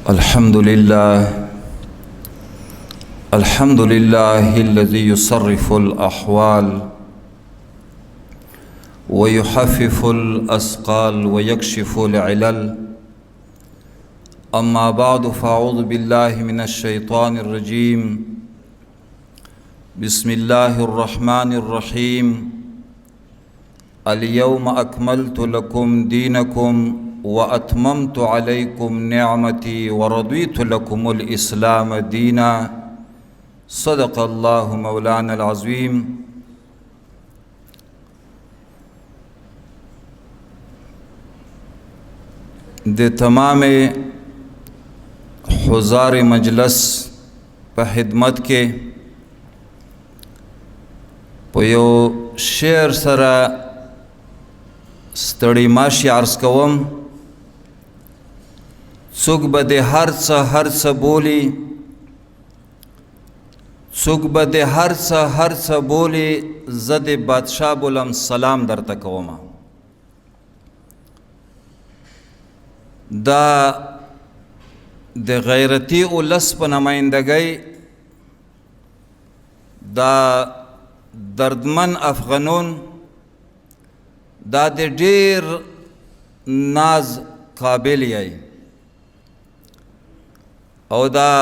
الحمد لله الذي يصرف الأحوال ويحفف الأثقال ويكشف العلل. أما بعد فأعوذ بالله من الشيطان الرجيم. بسم الله الرحمن الرحيم. اليوم أكملت لكم دينكم وأتممت عليكم نعمتي ورضيت لكم الإسلام دينا. صدق الله مولانا العظيم. د تمام حضار مجلس په خدمت کې په یو شعر سره ستړي ماشي عرض کوم. څوک به د هر څه بولی، څوک به د هر څه بولی، زه د بادشاه بولم سلام درته کوم. دا د غیرتی اولس په نمایندګۍ دا دردمن افغانون دا د ډیر ناز قابل یی او دا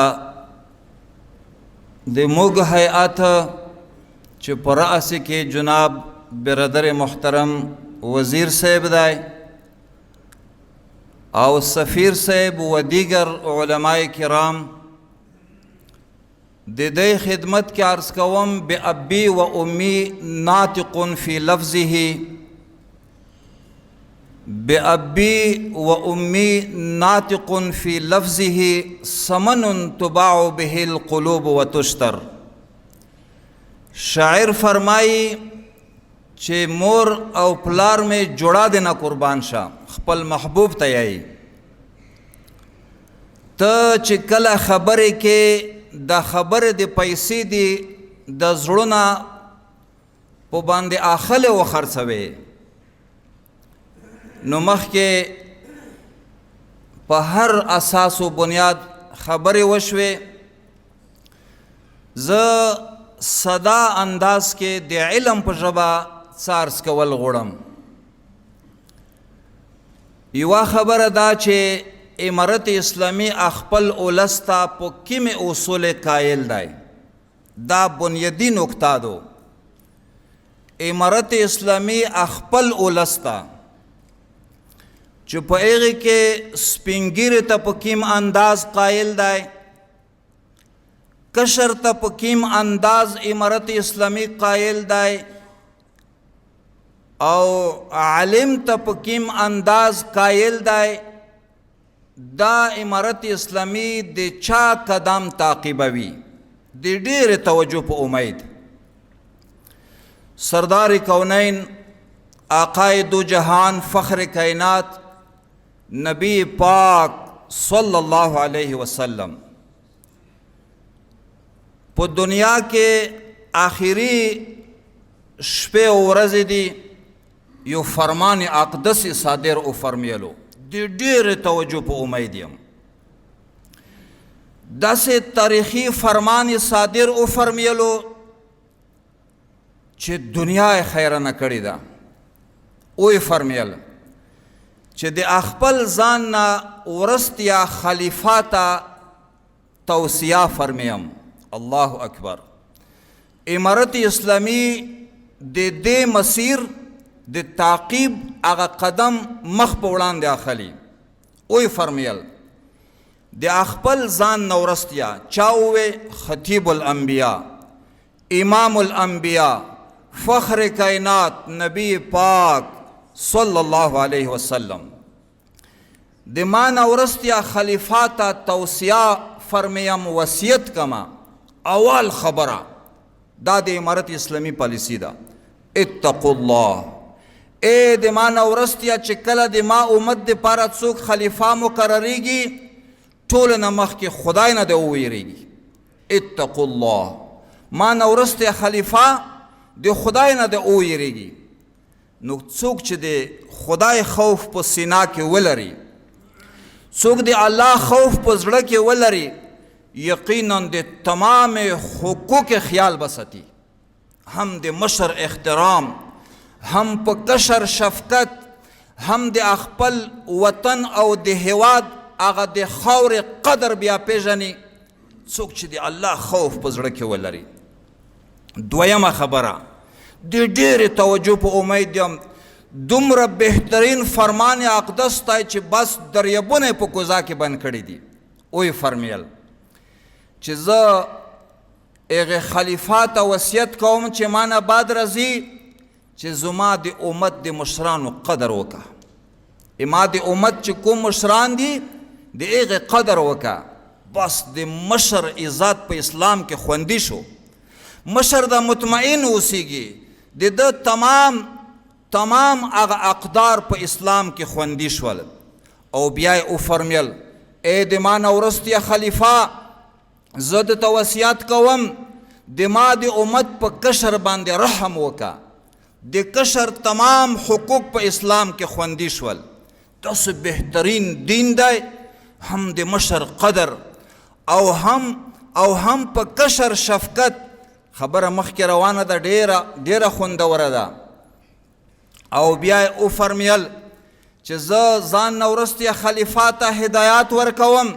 د موږ هیئات چې پر رأس کې جناب برادر محترم وزیر صاحب دی او سفیر صاحب و دیگر علماء کرام د دې خدمت کې عرض کوم بأبي و أمي ناطق في لفظه، بأبي و أمي ناطق في لفظه، ثمن تباع به القلوب وتشتر. شاعر فرمائی چې مور او پلار میں جوڑا دینا قربان شا خپل محبوب تیائی. تا چې کله خبرې کې دا خبرې د پیسې دی د زړونه په باندې آخله و خرڅوي نو مخکې په هر اساس و بنیاد خبرې وشوي. زه صدا انداز کې د علم په ژبه څارس کول غواړم. یوه خبره دا چې امارت اسلامی خپل اولس ته په کومې اصول قایل دی، دا بنیادی نکته ده. امارت اسلامی خپل اولس ته چې په هغې کې سپین ږیرې ته په کوم انداز قایل دی، کشر ته په کوم انداز امارت اسلامی قایل دی او عالم ته په کوم انداز قایل دی، دا امارت اسلامی د چا قدم تعقیبوي د ډېر توجه په امید. سردار کونین آقای دو جهان فخر کائنات نبی پاک صلی اللہ علیہ وسلم په دنیا کې آخری شپې او ورځې دي یو فرمان اقدس صادر او فرمیلو د ډېر توجه په امید یم. داسې تاریخي فرمان صادر او فرمیلو چې دنیا خیرانه کړې ده. اوی فرمیل چې د خپل ځان نه ورستیا خلیفه ته توصیه فرمیم. الله اکبر. امارت اسلامی د دې مسیر د تعقیب هغه قدم مخ په وړاندې اخلي. اوی فرمیل د خپل ځان نه ورستیا چا ووی خطیب الانبیاء، امام الانبیاء، فخر کائنات نبی پاک صلی اللہ علیہ وسلم د ما نه ورستیا خلیفه ته توصیه فرمیم، وصیت کما. اول خبره دا د امارت اسلامی پالیسی ده، اتقوا الله. اے د ما نه ورستیا چې کله د ما امت دپاره څوک خلیفه مقرریږي ټول نه مخکې خدای نه د وویریږي. اتقوا الله. ما نه ورستیا خلیفه د خدای نه د وویریږي. نو څوک چې د خدای خوف په سینا کې ولري، څوک د الله خوف په زړه کې ولري یقینا د تمام حقوق خیال بستی، هم د مشر احترام، هم په کشر شفقت، هم د خپل وطن او د هیواد هغه د خاورې قدر بیا پیژني څوک چې د الله خوف په زړه کې ولري. دویمه خبره د ډېرې توجه په امید یم دومره بهترین فرمان اقدس دی چې بس دریابونه په کوزا کې بند کړي دي. وی فرمیل چې زه هغې خلیفه ته وصیت کوم چې ما نه بعد راځي چې زما د امت د مشرانو قدر وکړه، ما د امت چې کوم مشران دي د هغې قدر وکړه. بس د مشر عزت په اسلام کې خوندي شو، مشر د مطمئن اوسیږي، د ده تمام هغه اقدار په اسلام کې خوندي شول. او بیا یې وفرمیل ای د ما نه وروسته خلیفه زه درته وصیت کوم د ما د امت په کشر باندې رحم وکړه. د کشر تمام حقوق په اسلام کې خوندي شول. داسې بهترین دین دی، هم د مشر قدر او هم په کشر شفقت. خبره مخکې روانه ده، ډیره خوندوره ده. او بیا یې وفرمیل چې زه ځان نه وروسته خلیفه ته هدایات ورکوم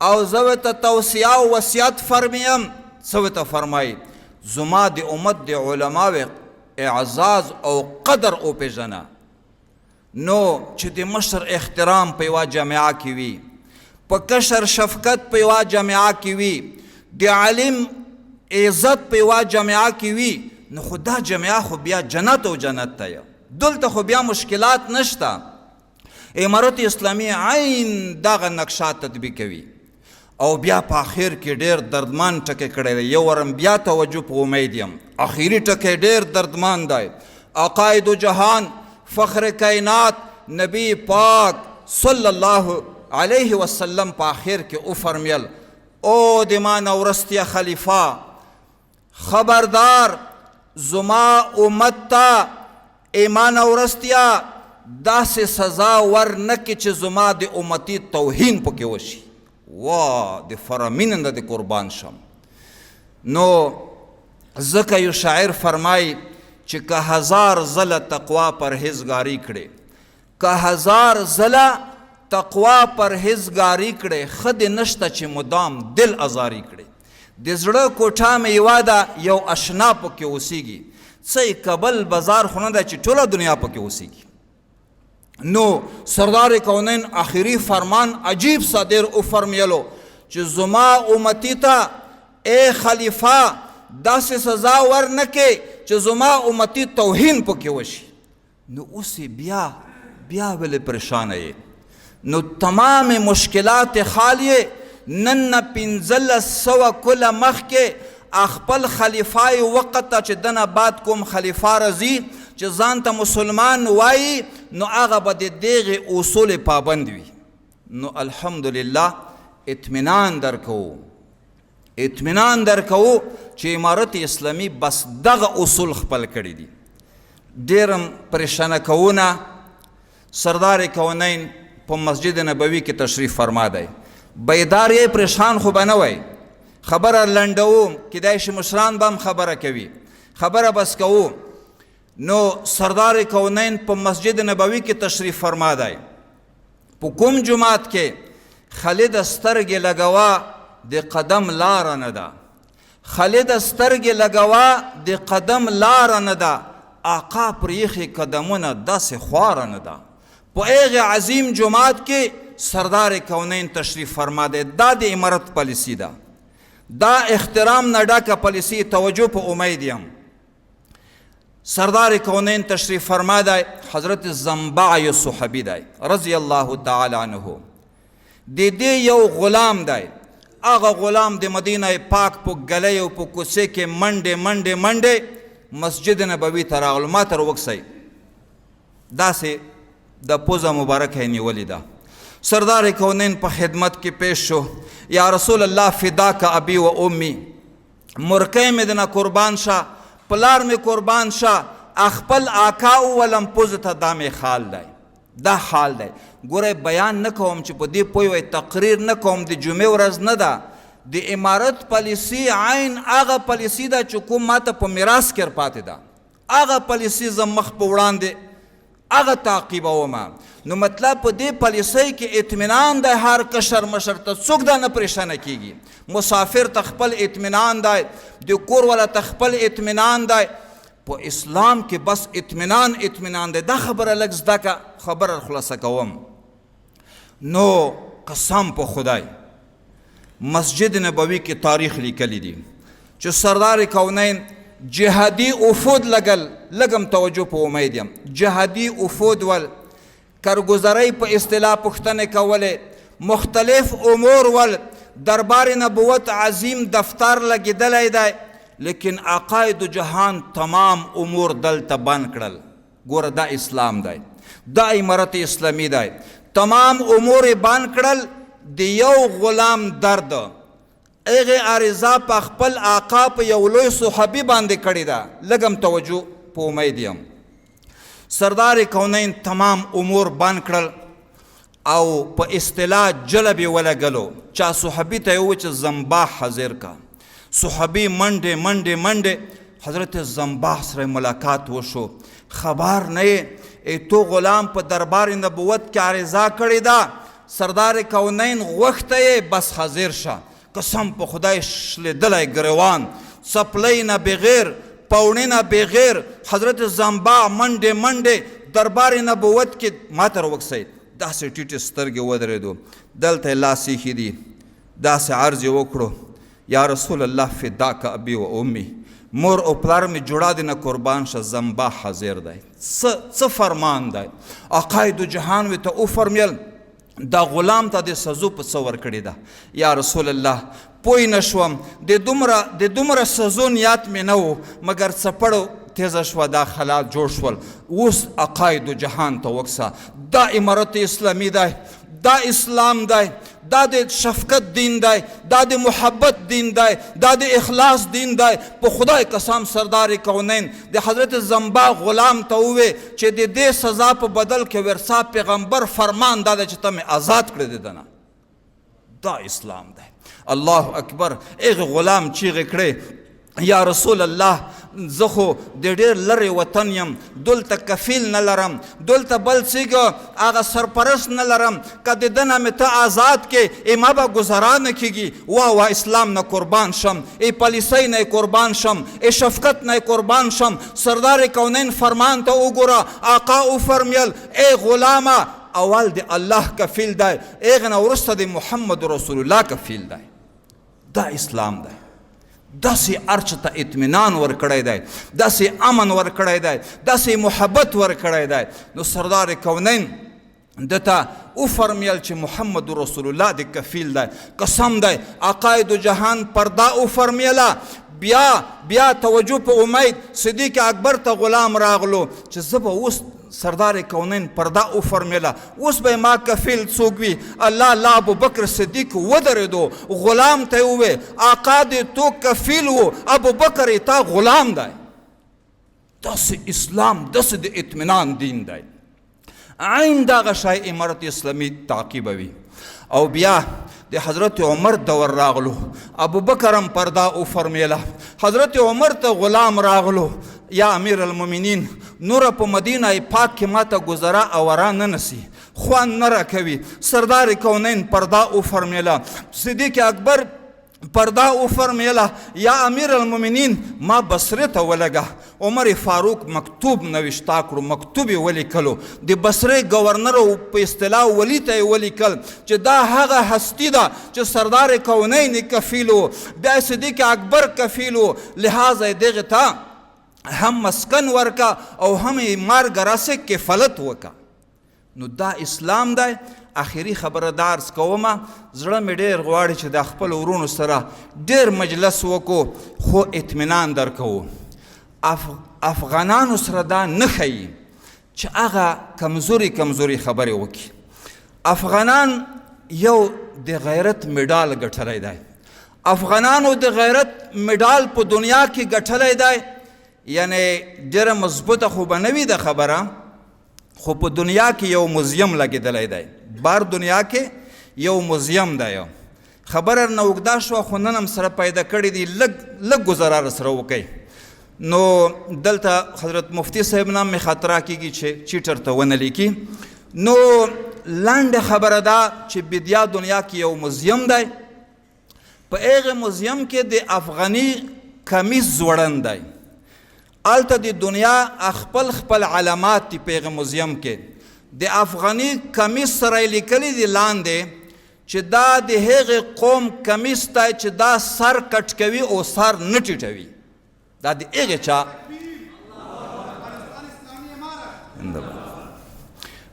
او زه ورته توصیه او وصیت فرمیم. څه ورته فرمایي؟ زما د امت د علماو اعزاز او قدر وپېژنه. نو چې د مشر احترام په یوه جامعه کې وي، په کشر شفقت په یوه جامعه کې وي، د عالم عزت په یوه جامعه کې وي، نو خو دا جامعه خو بیا جنت او جنت ته دلته خو بیا مشکلات نشته. امارت اسلامی عین دغه نقشه تطبیق کوي. او بیا په آخر کې ډېر دردمان ټکی کړی دی. یو ورم بیا توجه په امید یم، آخري ټکی ډېر دردمان دی. عقاید جهان فخر کائنات نبی پاک صلی الله علیه وسلم په آخر کې وفرمیل او د ما نه وروسته خلیفه خبردار زما امت ته ایمان ورستیا داسې سزا ورنکړي چې زما د امتي توهین پکې وشي. وا د فرامیننده د قربان شم. نو ځکه یو شاعر فرمایي چې که هزار ځله تقوا پرهیزګاري کړې، که هزار ځله تقوا پرهیزګاري کړې، ښه دې نشته چې مدام دل ازاري کړې. د زړه کوټه مې یوه ده، یو اشنا پکې اوسیږي. څه کابل بازار خو نه ده چې ټوله دنیا پکې اوسیږي. نو سردار کونین آخري فرمان عجیب صادر وفرمیلو چې زما امتی ته ای خلیفه داسې سزا ورنکې چې زما امتی توهین پکې وشي. نو اوس بیا ولې پریشانه یې؟ نو تمام مشکلات خالیه نن نه 1500 کله مخکې خپل خلیفه وقت ته چې دنه بعد کوم خلیفه راځي چې ځان ته مسلمان وایي، نو هغه به د دغې اصول پابند وي. نو الحمدلله اطمینان درکوو چې امارت اسلامي بس دغه اصول خپل کړي دي. ډېرم پریشانه کوونه سردار کونین په مسجد نبوي کې تشریف فرما دی. بیدار یې پریشان خو به نه وی، خبره لنډوو، کیدای شي مشران به هم خبره کوي، خبره بس کوو. نو سردار کونین په مسجد نبوي کې تشریف فرما دی. په کوم جماعت کې خالد سترګې لګوا د قدم لاره نه ده، خالد سترګې لګوا د قدم لاره نه ده، آقا پرېښې قدمونه داسې خواره نه ده. په هغې عظیم جماعت کې سردار کونین تشریف فرما دی. دا د امارت پالیسی ده، دا احترام نه ډکه پالیسی. توجه په امید یم. سردار کونین تشریف فرما دی. حضرت زنبع صحابي دی رضی الله تعالی عنه. د دې یو غلام دی. هغه غلام د مدینه پاک په ګلی او په کوڅې کې منډې مسجد نبوي ته راغلو. ما تر وکسئ داسې د پوزه مبارکه یې نیولې ده. سردار کونین په خدمت کې پیش شو. یا رسول الله فداک ابي و امي، مرکۍ مې دنه قربان شه، پلار مې قربان شه، خپل آقا وولم پوزه ته دا مې خال دی. دا حال دی. ګوره بیان نه کوم چې په دې پوه وئ، تقریر نه کوم، د جمعې ورځ نه ده. د امارت پالیسي عین هغه پالیسي ده چې کوم ماته په میراث کې پاتې ده، هغه پالیسي زه مخ په وړاندې هغه تعقیبومه. نو مطلب په دې پالیسۍ کې اطمینان دی، هر کشر مشر ته څوک دا نه پریشانه کیږي. مسافر ته خپل اطمینان دی، د کور والا ته خپل اطمینان دی. په اسلام کې بس اطمینان دی. دا خبره لږ زده که، خبره خلاصه کوم. نو قسم په خدای مسجد نبوي کې تاریخ لیکلی دی چې سردار کونین جهادي وفود لګم توجه په امید یم، جهادي وفود ول کارګزارۍ په اصطلاح پوښتنې کولې، مختلف امور ول، دربار نبوت عظیم دفتر لګېدلی دی، لیکن عقاید جهان تمام امور دلته بند کړل. ګوره دا اسلام دی، دا امارت اسلامی دی. تمام امور یې بند کړل. د یو غلام درد هغې عریضه په خپل آقا په یو لوی صحابي باندې کړې ده. لږم توجه په امید یم. سردار کونین تمام امور بند کړل او په اصطلاح جلب یې ولګلو. چا صحابي ته یې وویل چې زنباح حاضر کا. صحابي منډې حضرت زنباح سره ملاقات وشو. خبر نه یې تو غلام په دربار نبوت کې عریضه کړې ده، سردار کونین غوښته یې بس حاضر شه. قسم په خدای شلیدلی ګریوان، څپلۍ نه بغیر، پوړې نه بغیر، حضرت زنباح منډې دربار نبوت کې ماته راوکسئ. داسې ټیټې سترګې ودرېدو، دلته یې لاس ایښي دي، داسې عرض یې وکړو یا رسول الله فداک ابي و امي، مور او پلار مې جوړا دي نه قربان شه، زنباح حاضر دی. څه فرمان دی؟ عقاید جهان ورته وفرمیل دا غلام ته د سزو په څه ورکړې ده. یا رسول الله پوی نه شوم، د دومره سزو نیت مې نه و، مګر څپړو تیزه شوه، دا حالات جوړ شول. اوس عقاید جهان ته وکسه. دا امارت اسلامی دی، دا اسلام دی، دا د شفقت دین دی، دا د محبت دین دی، دا د اخلاص دین دی. په خدای قسم سردار کونین د حضرت زنباح غلام ته ووی چې د دې سزا په بدل کې ورسا پیغمبر فرمان دا دی چې ته مې آزاد کړی دی دنه. دا اسلام دی. الله اکبر. هغې غلام چیغې کړې یا رسول الله زه خو د ډېر لرې وطن یم، دلته کفیل نه لرم، دلته بل څه هغه سرپرست نه لرم، که د ده نه مې ته آزاد کې ما به ګذرا نه کېږي. وا اسلام نه قربان شم، ای پالیسۍ نه قربان شم، ای شفقت نه قربان شم. سردار کونین فرمان ته وګوره، آقا وفرمیل ای غلامه اول د الله کفیل دی، هغې نه وروسته د محمد رسول الله کفیل دی. دا اسلام دی. داسې هر چا ته اطمینان ورکړی دی، داسې امن ورکړی دی، داسې محبت ورکړی دی. نو سردار کونین دته وفرمیل چې محمد رسول الله د کفیل دی. قسم دی عقاید جهان پرده وفرمیله. بیا توجه په امید صدیق اکبر ته غلام راغلو چې زه به اوس سردار کونین پرده وفرمیله، اوس به ما کفیل څوک وي؟ الله ابوبکر صدیق ودرېدو، غلام ته یې ووی آقا دې تو کفیل و، ابوبکر یې تا غلام دی. داسې اسلام، داسې د اطمینان دین دی. عین دغه شی امارت اسلامي تعقیبوي. او بیا د حضرت عمر دور راغلو، ابوبکر هم پرده وفرمیله، حضرت عمر ته غلام راغلو یا امیر المؤمنین نور په مدینه پاک کې ماته ګذرا اورا نه نسی، خوان نه راکوي. سردار کونین پرده وفرمیله، صدیق اکبر پرده وفرمیله یا امیر المؤمنین ما بصره ته ولګه. عمر فاروق مکتوب نوشته کړو، مکتوب یې ولیکلو، د بصرې گورنر په اصطلاح ولی ته یې ولیکل چې دا هغه هستی ده چې سردار کونین کفیل و، بیا صدیق اکبر کفیل و، لہذا یې دغې ته هم مسکن ورکا او هم یې مرګ راسې کفالت وکا. نو دا اسلام دی. آخري خبره دا عرض کومه، زړه مې ډېر غواړي چې د خپل ورونو سره ډېر مجلس وکړو، خو اطمینان درکوو. افغانانو سره دا نه ښیي چې هغه کمزوري خبرې وکړي. افغانان یو د غیرت میډال ګټلی دی. افغانانو د غیرت میډال په دنیا کې ګټلی دی. یعنی ډېره مضبوطه خو به نه وي د خبره، خو په دنیا کې یو موزیم لګېدلی دی. بار دنیا کې یو موزیم دی. خبره نه اوږده شوه خو نن هم سره پیدا کړي دي. لږ ګزاره سره وکئ. نو دلته حضرت مفتی صاحب نام مې خاطره کېږي چې چیټر ته ونه لیکي. نو لنډه خبره ده چې بدیا دنیا کې یو موزیم دی. په هغه موزیم کې د افغاني کمیس ځوړند دی. هلته د دنیا خپل علامات دي په هغه موزیم کې. د افغاني کمیس سره یې لیکلي دي لاندې چې دا د هغې قوم کمیس دی چې دا سر کټ کوي او سر نه ټیټوي. دا د هغې چا.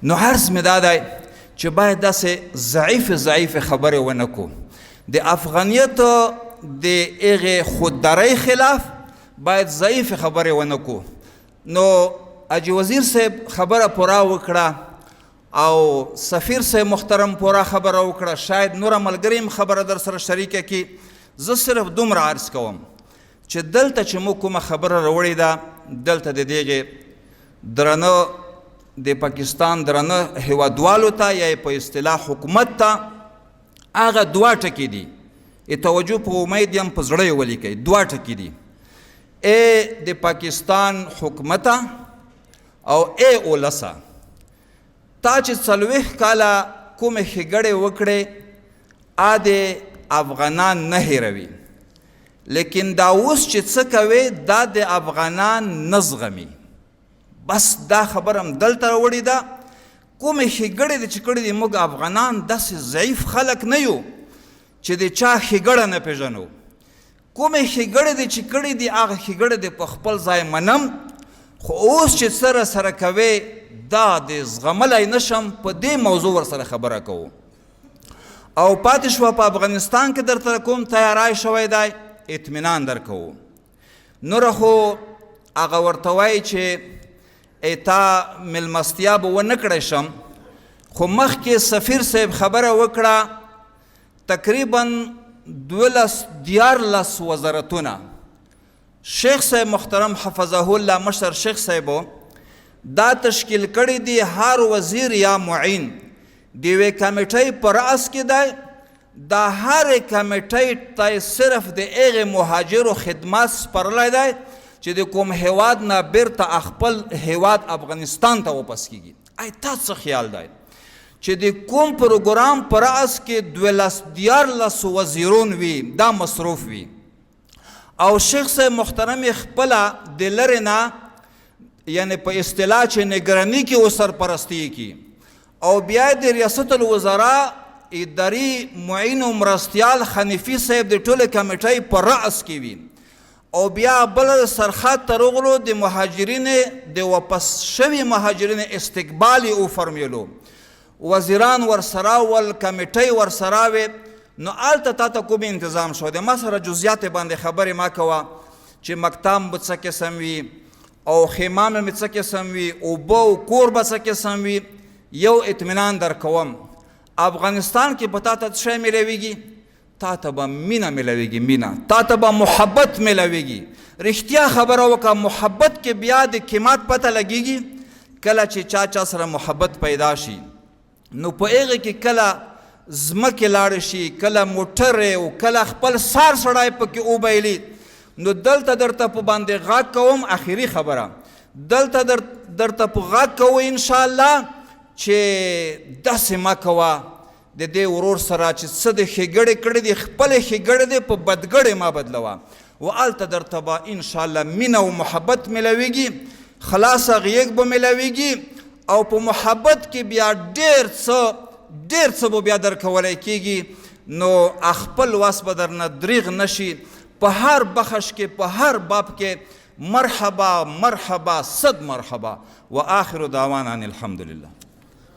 نو عرض مې دا دی چې باید داسې ضعیفې خبرې ونه کړو. د افغانیت د هغې خوددارۍ خلاف باید ضعیفې خبرې ونه کړو. نو حاجي وزیر صاحب خبره پوره وکړه او سفیر صاحب محترم پوره خبره وکړه. شاید نوره ملګري هم خبره در سره شریکه کړي. زه صرف دومره عرض کوم چې دلته چې موږ کومه خبره راوړې ده دلته د دغې درنه د پاکستان درنه هیوادوالو ته یا په اصطلاح حکومت ته هغه دوه ټکي دي. توجه په امید یم په زړه یې ولیکئ. دوه ټکي دي. د پاکستان حکومته او اولسه تا چې 40 کاله کومې ښېګړې وکړې د افغانان نه هېروي. لیکن دا اوس چې څه کوي دا د افغانان نه زغمي. بس دا خبر هم دلته راوړې ده. کومې ښېګړې دي چې کړې دي موږ افغانان داسې ضعیف خلک نه یو چې د چا ښېګړه نه پېژنو. کومې ښېګړې دي چې کړې دي هغه ښېګړې دي په خپل ځای منم. خو اوس چې سره کوې دا د زغملی نه شم. په دې موضوع ورسره خبره کوو او پاتې شوه په افغانستان کې درته کوم تیاری شوی دی اطمینان در کوو. نوره خو هغه ورته وایي چې تا مېلمستیا به ونه کړی شم. خو مخکې سفیر صاحب خبره وکړه تقریبا 14 وزارتونه شیخ صاحب محترم حفظه الله مشر شیخ صاحبو دا تشکیل کړي دي. هر وزیر یا معین د یوې کمیټۍ په رأس کې دی. دا هر کمیټۍ ته صرف د هغې مهاجرو خدمات سپارلی دی چې د کوم هیواد نه بیرته خپل هیواد افغانستان ته واپس کیږي. ای تا څه خیال دی چې د کوم پروګرام په رأس کې 14 وزیرون وي دا مصروف وي او شیخ صاحب محترم خپله د لرې نه یعنی په اصطلاح چې نگرانی کې او سرپرستی کی او بیا د ریاست الوزرا اداري معین و مرستیال خنیفي صاحب د ټولې کمیټۍ په رأس کې وي او بیا بل سرخط ته راغلو د مهاجرین د واپس شوي مهاجرین استقبال او فرمیلو وزیران ورسره ول کمیټۍ ورسره وي. نو هلته تا ته کوم انتظام شو د ما سره جزئیات باندې خبرې ما کوه چې مکتب به څه قسم وي او خیمام مې څه قسم وي اوبه او کور به څه قسم وي. یو اطمینان در کوم افغانستان کې به تا ته څه میلویږي. تا ته به مینه میلویږي. مینه تا ته به محبت میلویږي. رښتیا خبره وکړه. محبت کې بیا د قیمت پته لګیږي کله چې چا سره محبت پیدا شي. نو په هغې کې کله ځمکې لاړې شي کله موټرې او کله خپل سار سړی پکې وبایلي. نو دلته درته په باندې غږ کوم اخري خبره دلته درته په غږ کوو انشاءالله چې داسې مه کوه د دې ورور سره چې څه د ښېګړې کړې دي خپلې ښېګړې دې په بدګړې مه بدلوه. و هلته درته به انشاءالله مینه او محبت میلویږي. خلاصه غیږ به میلویږي او په محبت کې بیا ډېر څه به بیا درکولی کېږي. نو خپل وس به درنه دریغ نشي. په هر بخش کې په هر باب کې مرحبا مرحبا صد مرحبا. و آخر دعوانا ان الحمدلله.